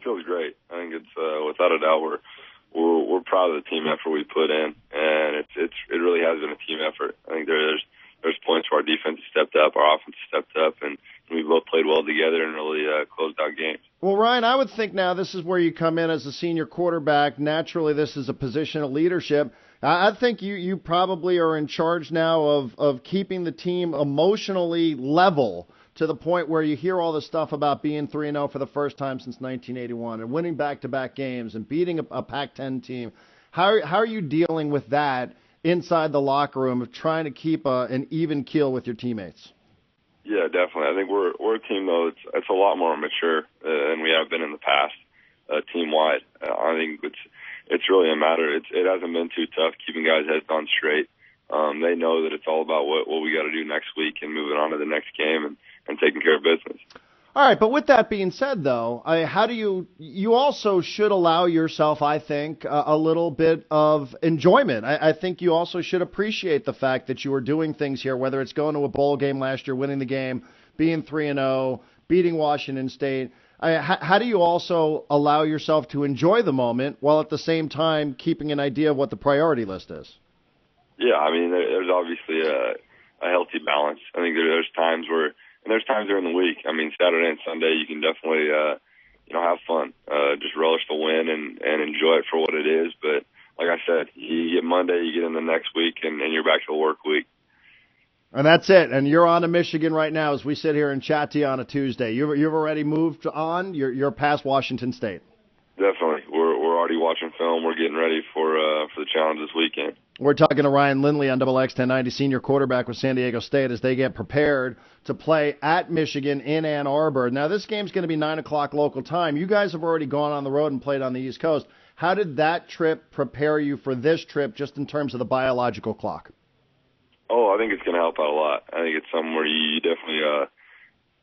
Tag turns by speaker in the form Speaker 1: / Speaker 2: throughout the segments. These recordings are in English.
Speaker 1: feels great. I think it's without a doubt we're proud of the team effort we put in, and it really has been a team effort. I think there's points where our defense has stepped up, our offense has stepped up, and we both played well together and really closed out games.
Speaker 2: Well, Ryan, I would think now this is where you come in as a senior quarterback. Naturally, this is a position of leadership. I think you probably are in charge now of keeping the team emotionally level to the point where you hear all this stuff about being 3-0 for the first time since 1981 and winning back-to-back games and beating a Pac-10 team. How are you dealing with that inside the locker room of trying to keep an even keel with your teammates?
Speaker 1: Yeah, definitely. I think we're a team, though, it's a lot more mature than we have been in the past, team-wide. I think it's really a matter. It hasn't been too tough keeping guys' heads on straight. They know that it's all about what we got to do next week and moving on to the next game and taking care of business.
Speaker 2: All right, but with that being said, though, how do you also should allow yourself, I think, a little bit of enjoyment. I think you also should appreciate the fact that you are doing things here, whether it's going to a bowl game last year, winning the game, being 3-0, beating Washington State. How do you also allow yourself to enjoy the moment while at the same time keeping an idea of what the priority list is?
Speaker 1: Yeah, I mean, there's obviously a healthy balance. I think there's times where – and there's times during the week. I mean, Saturday and Sunday, you can definitely, have fun. Just relish the win and enjoy it for what it is. But like I said, you get Monday, you get in the next week, and you're back to a work week.
Speaker 2: And that's it. And you're on to Michigan right now as we sit here and chat to you on a Tuesday. You've already moved on. You're past Washington State.
Speaker 1: Definitely. We're already watching film. We're getting ready for the challenge this weekend.
Speaker 2: We're talking to Ryan Lindley on XX1090, senior quarterback with San Diego State, as they get prepared to play at Michigan in Ann Arbor. Now, this game's going to be 9 o'clock local time. You guys have already gone on the road and played on the East Coast. How did that trip prepare you for this trip, just in terms of the biological clock?
Speaker 1: Oh, I think it's going to help out a lot. I think it's something where you definitely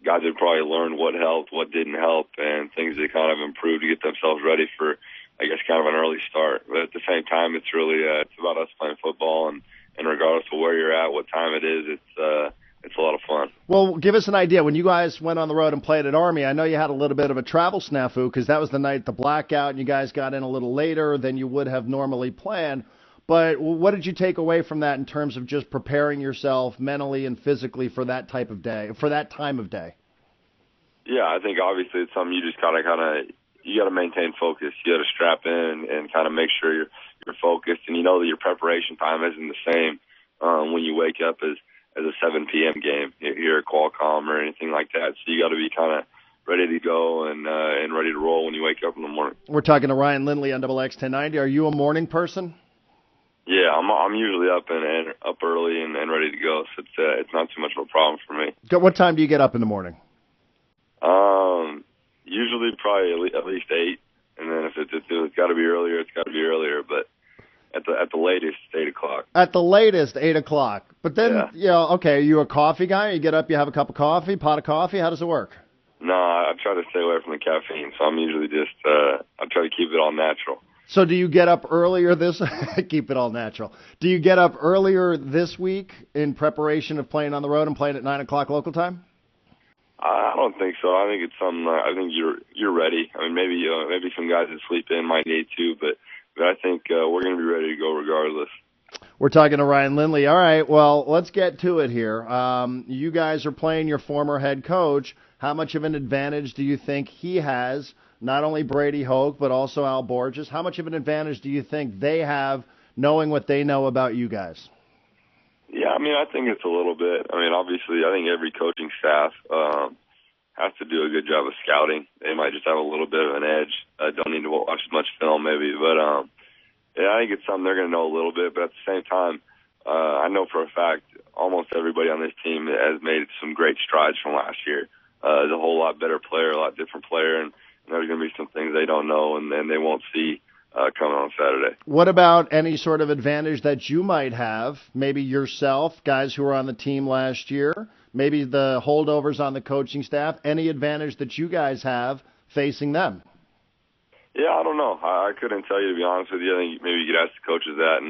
Speaker 1: guys have probably learned what helped, what didn't help, and things that kind of improved to get themselves ready for, I guess, kind of an early start. But at the same time, it's really it's about us playing football, and regardless of where you're at, what time it is, it's a lot of fun.
Speaker 2: Well, give us an idea. When you guys went on the road and played at Army, I know you had a little bit of a travel snafu because that was the night the blackout, and you guys got in a little later than you would have normally planned. But what did you take away from that in terms of just preparing yourself mentally and physically for that type of day, for that time of day?
Speaker 1: Yeah, I think obviously it's something you just you got to maintain focus. You got to strap in and kind of make sure you're focused, and you know that your preparation time isn't the same when you wake up as a 7 p.m. game here at Qualcomm or anything like that. So you got to be kind of ready to go and ready to roll when you wake up in the morning. We're
Speaker 2: talking to Ryan Lindley on XX1090. Are you a morning person?
Speaker 1: Yeah, I'm usually up early and ready to go, so it's not too much of a problem for me.
Speaker 2: What time do you get up in the morning?
Speaker 1: Usually probably at least 8, and then if it's got to be earlier, it's got to be earlier. But at the latest, 8 o'clock.
Speaker 2: At the latest, 8 o'clock. But then, okay, are you a coffee guy? You get up, you have a cup of coffee, pot of coffee. How does it work?
Speaker 1: No, I try to stay away from the caffeine, so I'm usually just I try to keep it all natural.
Speaker 2: So do you get up earlier keep it all natural. Do you get up earlier this week in preparation of playing on the road and playing at 9 o'clock local time?
Speaker 1: I don't think so. I think it's something. I think you're ready. I mean, maybe some guys that sleep in might need to, but I think we're going to be ready to go regardless.
Speaker 2: We're talking to Ryan Lindley. All right, well, let's get to it here. You guys are playing your former head coach. How much of an advantage do you think he has? Not only Brady Hoke, but also Al Borges. How much of an advantage do you think they have knowing what they know about you guys?
Speaker 1: Yeah, I mean, I think it's a little bit. I mean, obviously, I think every coaching staff has to do a good job of scouting. They might just have a little bit of an edge. Don't need to watch as much film, maybe. But, yeah, I think it's something they're going to know a little bit. But at the same time, I know for a fact almost everybody on this team has made some great strides from last year. There's a whole lot better player, a lot different player, and there's going to be some things they don't know and they won't see coming on Saturday.
Speaker 2: What about any sort of advantage that you might have, maybe yourself, guys who were on the team last year, maybe the holdovers on the coaching staff, any advantage that you guys have facing them?
Speaker 1: Yeah, I don't know. I couldn't tell you, to be honest with you. I think maybe you could ask the coaches that.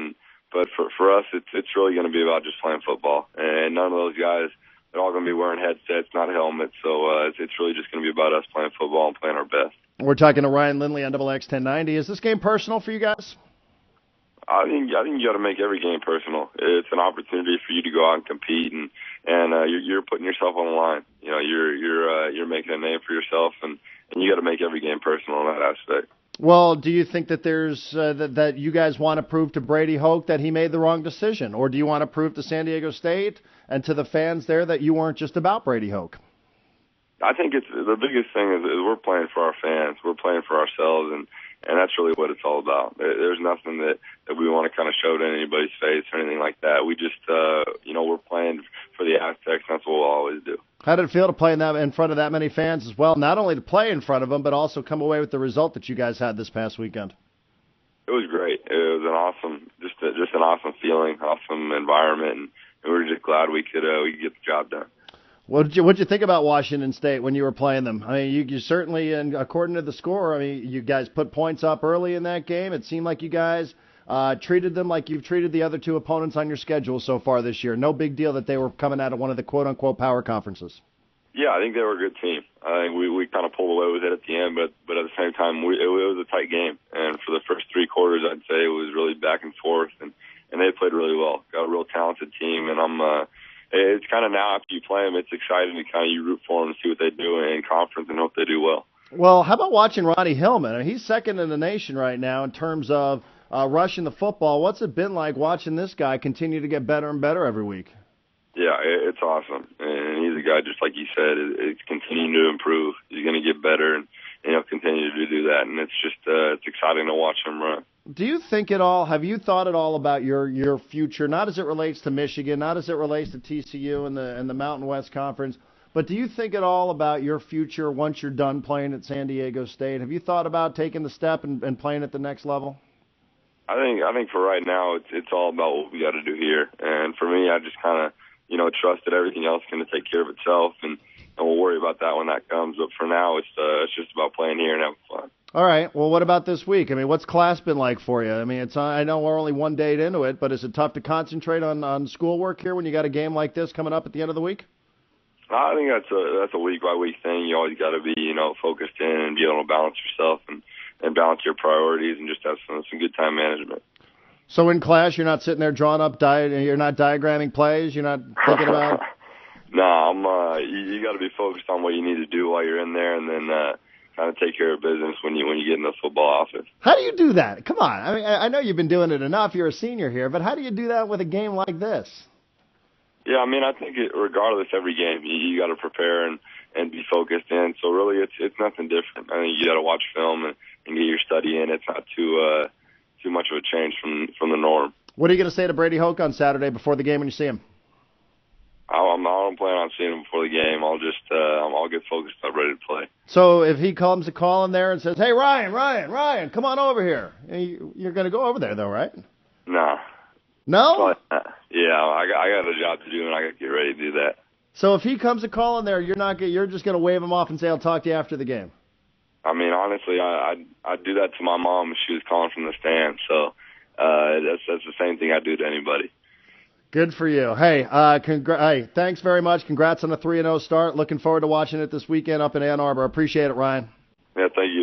Speaker 1: But for us, it's really going to be about just playing football. And none of those guys, they're all going to be wearing headsets, not helmets. So it's really just going to be about us playing football and playing our best.
Speaker 2: We're talking to Ryan Lindley on Double X 1090. Is this game personal for you guys?
Speaker 1: I think you got to make every game personal. It's an opportunity for you to go out and compete, and you're putting yourself on the line. You know, you're making a name for yourself, and you got to make every game personal in that aspect.
Speaker 2: Well, do you think that there's that you guys want to prove to Brady Hoke that he made the wrong decision, or do you want to prove to San Diego State and to the fans there that you weren't just about Brady Hoke?
Speaker 1: I think it's the biggest thing is we're playing for our fans. We're playing for ourselves, and that's really what it's all about. There's nothing that we want to kind of show to anybody's face or anything like that. We just, we're playing for the Aztecs. And that's what we'll always do.
Speaker 2: How did it feel to play in front of that many fans as well? Not only to play in front of them, but also come away with the result that you guys had this past weekend.
Speaker 1: It was great. It was an awesome, just an awesome feeling, awesome environment, and we were just glad we could get the job done.
Speaker 2: What'd you think about Washington State when you were playing them? I mean, you certainly, and according to the score, I mean, you guys put points up early in that game. It seemed like you guys treated them like you've treated the other two opponents on your schedule so far this year. No big deal that they were coming out of one of the quote-unquote power conferences. Yeah,
Speaker 1: I think they were a good team. I think we kind of pulled away with it at the end, but at the same time, it was a tight game. And for the first three quarters, I'd say it was really back and forth, and they played really well. Got a real talented team, and it's kind of now after you play them, it's exciting to kind of you root for them and see what they do in conference and hope they do well.
Speaker 2: Well, how about watching Ronnie Hillman? He's second in the nation right now in terms of rushing the football. What's it been like watching this guy continue to get better and better every week?
Speaker 1: Yeah, it's awesome. And he's a guy, just like you said, is continuing to improve. He's going to get better, and he'll continue to do that. And it's just it's exciting to watch him run.
Speaker 2: Do you think at all, have you thought at all about your future, not as it relates to Michigan, not as it relates to TCU and the Mountain West Conference, but do you think at all about your future once you're done playing at San Diego State? Have you thought about taking the step and playing at the next level?
Speaker 1: I think for right now, it's all about what we got to do here. And for me, I just kind of, trust that everything else is going to take care of itself, and we'll worry about that when that comes. But for now, it's just about playing here and having fun.
Speaker 2: All right. Well, what about this week? I mean, what's class been like for you? I mean, I know we're only one day into it, but is it tough to concentrate on schoolwork here when you got a game like this coming up at the end of the week?
Speaker 1: I think that's a week by week thing. You always got to be focused in and be able to balance yourself and balance your priorities and just have some good time management.
Speaker 2: So in class, you're not sitting there drawing up you're not diagramming plays. You're not thinking about.
Speaker 1: No, you got to be focused on what you need to do while you're in there, and then kind of take care of business when you get in the football office.
Speaker 2: How do you do that? Come on. I mean, I know you've been doing it enough. You're a senior here, but how do you do that with a game like this?
Speaker 1: Yeah, I mean, I think regardless, every game you got to prepare and be focused in. So really, it's nothing different. I think you got to watch film and get your study in. It's not too much of a change from the norm.
Speaker 2: What are you going to say to Brady Hoke on Saturday before the game when you see him?
Speaker 1: I don't plan on seeing him before the game. I'll get focused up, ready to play.
Speaker 2: So if he comes a call in there and says, "Hey, Ryan, come on over here," you're going to go over there, though, right?
Speaker 1: No.
Speaker 2: No?
Speaker 1: Yeah, I got a job to do, and I got to get ready to do that.
Speaker 2: So if he comes a call in there, you're just going to wave him off and say, "I'll talk to you after the game."
Speaker 1: I mean, honestly, I'd do that to my mom if she was calling from the stand. So that's the same thing I do to anybody.
Speaker 2: Good for you. Hey, hey, thanks very much. Congrats on the 3-0 start. Looking forward to watching it this weekend up in Ann Arbor. Appreciate it, Ryan.
Speaker 1: Yeah, thank you.